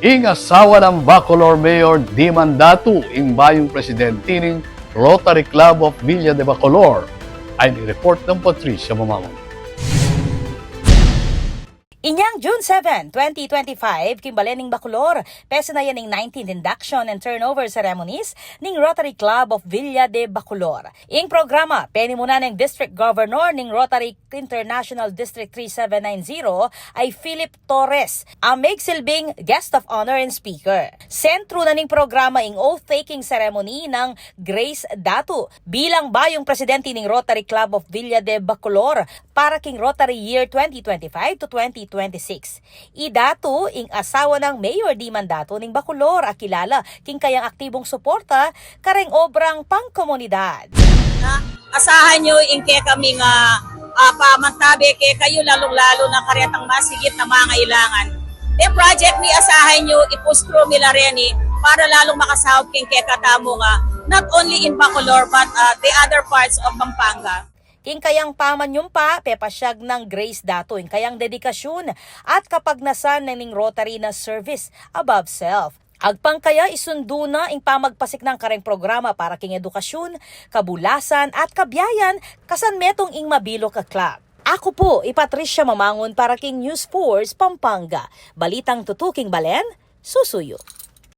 Ing asawa ng Bacolor Mayor di Mandatu, ing bayong presidente ng Rotary Club of Villa de Bacolor, ay ni-report ng Patricia Mamamon. Inyang June 7, 2025, kimbalen ning Bacolor, pesa na yan ning 19th induction and turnover ceremonies ning Rotary Club of Villa de Bacolor. Ing programa, penimuna ng District Governor ning Rotary International District 3790 ay Philip Torres, ang magsilbing guest of honor and speaker. Sentro na ning programa ing oath-taking ceremony ng Grace Datu bilang bayong presidente ning Rotary Club of Villa de Bacolor para king Rotary Year 2025 to 2026. Idatu ing asawa ng Mayor Di Mandatu ning Bacolor, akilala king kayang aktibong suporta kareng obrang pangkomunidad. Asahan nyo inke kami nga pamantabi kay kayo lalong-lalo na karetang masigit na mga ilangan. Project ni asahan nyo ipuskro milareni para lalong makasahog king kay katamo nga not only in Bacolor but the other parts of Pampanga. King kayang pamanyumpa, pepasyag ng Grace Datu, ing kayang dedikasyon at kapagnasan ng Rotary na service above self. Agpang kaya isundo na ing pamagpasik ng kareng programa para king edukasyon, kabulasan at kabyayan kasan metong ing mabilo ka club. Ako po, Patricia Mamangon para king News Force Pampanga. Balitang tutuking balen, susuyo.